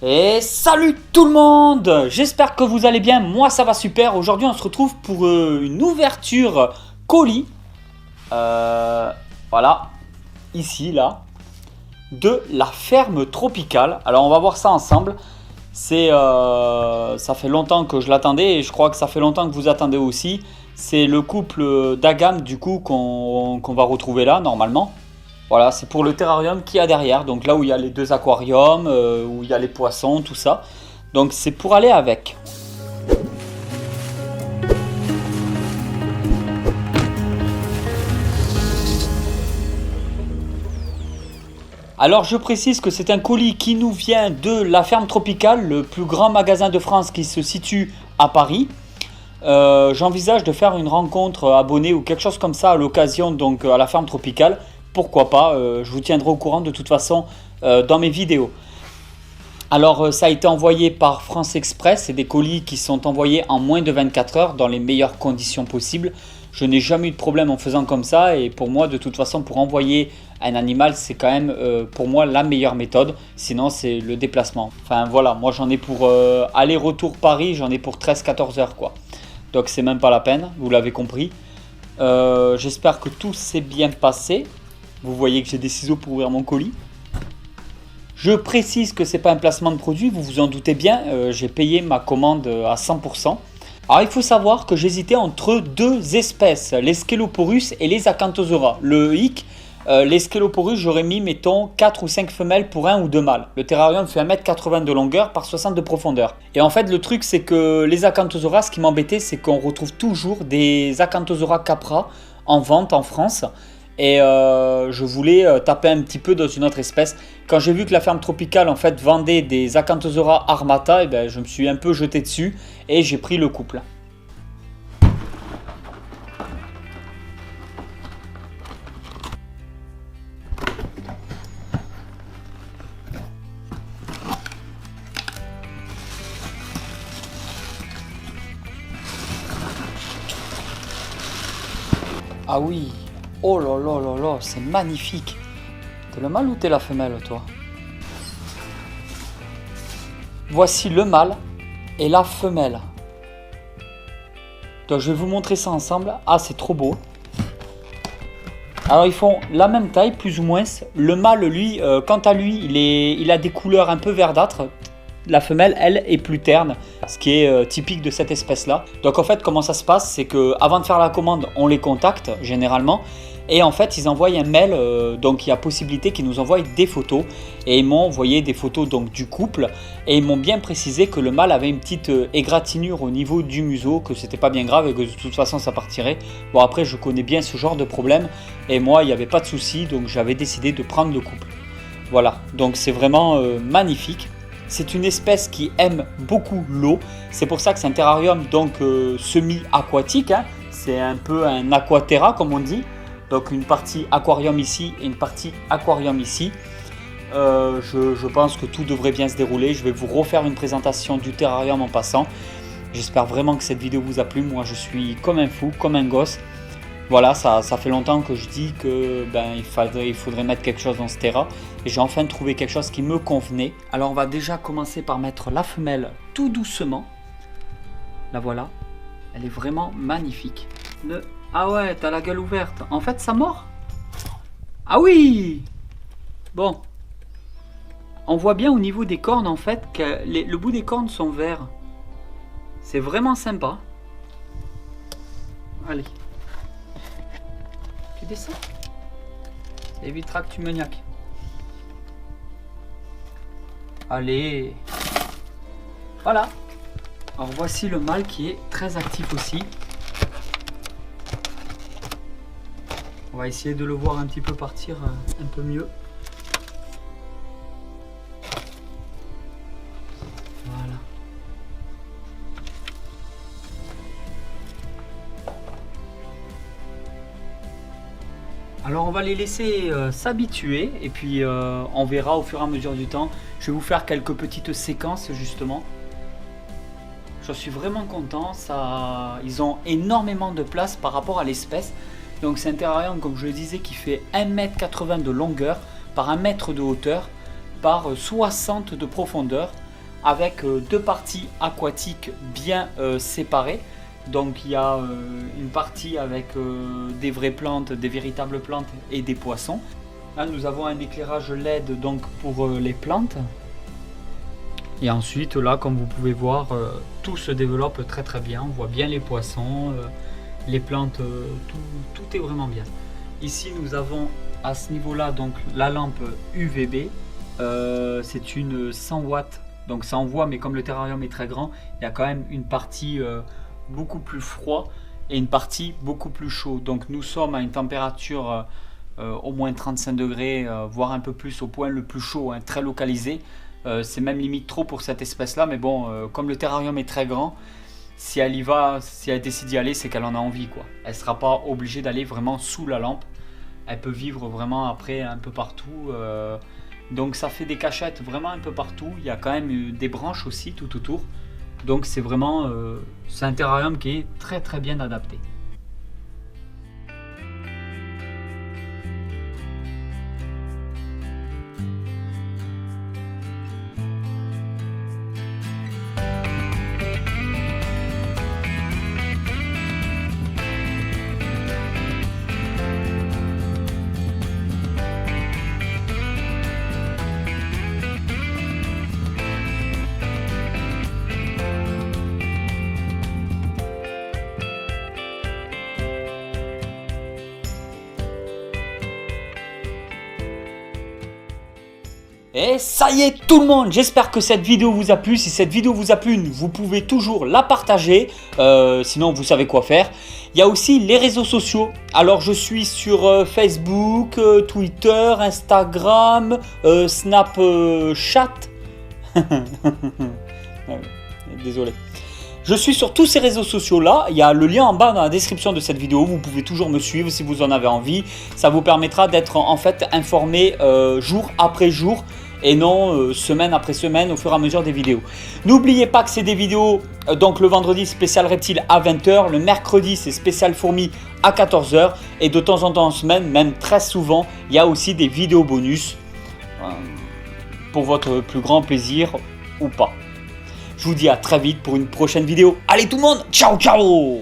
Et salut tout le monde, j'espère que vous allez bien, moi ça va super. Aujourd'hui on se retrouve pour une ouverture colis, voilà, ici là, de la ferme tropicale. Alors on va voir ça ensemble. Ça fait longtemps que je l'attendais et je crois que ça fait longtemps que vous attendez aussi. C'est le couple d'Agam du coup qu'on va retrouver là normalement. Voilà, c'est pour le terrarium qu'il y a derrière, donc là où il y a les deux aquariums, où il y a les poissons, tout ça. Donc c'est pour aller avec. Alors je précise que c'est un colis qui nous vient de la ferme tropicale, le plus grand magasin de France qui se situe à Paris. J'envisage de faire une rencontre abonnée ou quelque chose comme ça à l'occasion, donc à la ferme tropicale. Pourquoi pas, je vous tiendrai au courant de toute façon dans mes vidéos. Alors ça a été envoyé par France Express, c'est des colis qui sont envoyés en moins de 24 heures dans les meilleures conditions possibles. Je n'ai jamais eu de problème en faisant comme ça et pour moi de toute façon pour envoyer un animal c'est quand même pour moi la meilleure méthode. Sinon c'est le déplacement. Enfin voilà, moi j'en ai pour aller-retour Paris, j'en ai pour 13-14 heures quoi. Donc c'est même pas la peine, vous l'avez compris. J'espère que tout s'est bien passé. Vous voyez que j'ai des ciseaux pour ouvrir mon colis. Je précise que ce n'est pas un placement de produit, vous vous en doutez bien, j'ai payé ma commande à 100%. Alors il faut savoir que j'hésitais entre deux espèces, les Sceloporus et les Acanthosaura. Le hic, les Sceloporus j'aurais mis mettons 4 ou 5 femelles pour 1 ou 2 mâles. Le terrarium fait 1,80 m de longueur par 60 de profondeur. Et en fait le truc c'est que les Acanthosaura, ce qui m'embêtait c'est qu'on retrouve toujours des Acanthosaura capra en vente en France. Et je voulais taper un petit peu dans une autre espèce. Quand j'ai vu que la ferme tropicale en fait vendait des Acanthosaura armata, et ben, je me suis un peu jeté dessus et j'ai pris le couple. Ah oui, oh là là là là, c'est magnifique. T'es le mâle ou t'es la femelle toi? Voici le mâle et la femelle. Donc je vais vous montrer ça ensemble. Ah c'est trop beau. Alors ils font la même taille plus ou moins. Le mâle lui, quant à lui, il a des couleurs un peu verdâtres. La femelle, elle, est plus terne, ce qui est typique de cette espèce-là. Donc en fait, comment ça se passe, c'est que avant de faire la commande, on les contacte généralement. Et en fait, ils envoient un mail, donc il y a possibilité qu'ils nous envoient des photos. Et ils m'ont envoyé des photos donc, du couple. Et ils m'ont bien précisé que le mâle avait une petite égratignure au niveau du museau, que c'était pas bien grave et que de toute façon ça partirait. Bon après, je connais bien ce genre de problème. Et moi, il n'y avait pas de souci, donc j'avais décidé de prendre le couple. Voilà, donc c'est vraiment magnifique. C'est une espèce qui aime beaucoup l'eau. C'est pour ça que c'est un terrarium donc semi-aquatique. Hein. C'est un peu un aquaterra comme on dit. Donc une partie aquarium ici et une partie aquarium ici. Je pense que tout devrait bien se dérouler. Je vais vous refaire une présentation du terrarium en passant. J'espère vraiment que cette vidéo vous a plu. Moi je suis comme un fou, comme un gosse. Voilà, ça fait longtemps que je dis que il faudrait mettre quelque chose dans ce terrain. Et j'ai enfin trouvé quelque chose qui me convenait. Alors on va déjà commencer par mettre la femelle tout doucement. La voilà. Elle est vraiment magnifique. Ah ouais, t'as la gueule ouverte. En fait, ça mord. Ah oui. Bon. On voit bien au niveau des cornes en fait que le bout des cornes sont verts. C'est vraiment sympa. Allez. Tu descends. Ça évitera que tu me niaques. Allez. Voilà. Alors voici le mâle qui est très actif aussi. On va essayer de le voir un petit peu partir un peu mieux. Voilà. Alors on va les laisser s'habituer et puis on verra au fur et à mesure du temps. Je vais vous faire quelques petites séquences justement. Je suis vraiment content, ils ont énormément de place par rapport à l'espèce. Donc c'est un terrarium comme je le disais qui fait 1,80 m de longueur par 1 m de hauteur par 60 de profondeur. avec deux parties aquatiques bien séparées. Donc il y a une partie avec des vraies plantes, des véritables plantes et des poissons. Là nous avons un éclairage LED donc pour les plantes. Et ensuite là comme vous pouvez voir tout se développe très très bien. On voit bien les poissons, les plantes, tout est vraiment bien. Ici nous avons à ce niveau là donc la lampe UVB. C'est une 100 watts. Donc ça envoie, mais comme le terrarium est très grand, il y a quand même une partie beaucoup plus froid et une partie beaucoup plus chaud. Donc nous sommes à une température au moins 35 degrés, voire un peu plus au point le plus chaud, hein, très localisé. C'est même limite trop pour cette espèce-là, mais bon, comme le terrarium est très grand, si elle y va, si elle décide d'y aller, c'est qu'elle en a envie, quoi. Elle ne sera pas obligée d'aller vraiment sous la lampe. Elle peut vivre vraiment après un peu partout. Donc ça fait des cachettes vraiment un peu partout. Il y a quand même des branches aussi tout autour. Donc c'est vraiment c'est un terrarium qui est très très bien adapté. Et ça y est tout le monde, j'espère que cette vidéo vous a plu. Si cette vidéo vous a plu, vous pouvez toujours la partager, sinon vous savez quoi faire. Il y a aussi les réseaux sociaux. Alors je suis sur Facebook, Twitter, Instagram, Snapchat. Désolé. Je suis sur tous ces réseaux sociaux là, il y a le lien en bas dans la description de cette vidéo, vous pouvez toujours me suivre si vous en avez envie. Ça vous permettra d'être en fait informé jour après jour et non semaine après semaine au fur et à mesure des vidéos. N'oubliez pas que c'est des vidéos, donc le vendredi spécial reptile à 20 h, le mercredi c'est spécial fourmi à 14 h et de temps en temps en semaine, même très souvent, il y a aussi des vidéos bonus pour votre plus grand plaisir ou pas. Je vous dis à très vite pour une prochaine vidéo. Allez tout le monde, ciao ciao!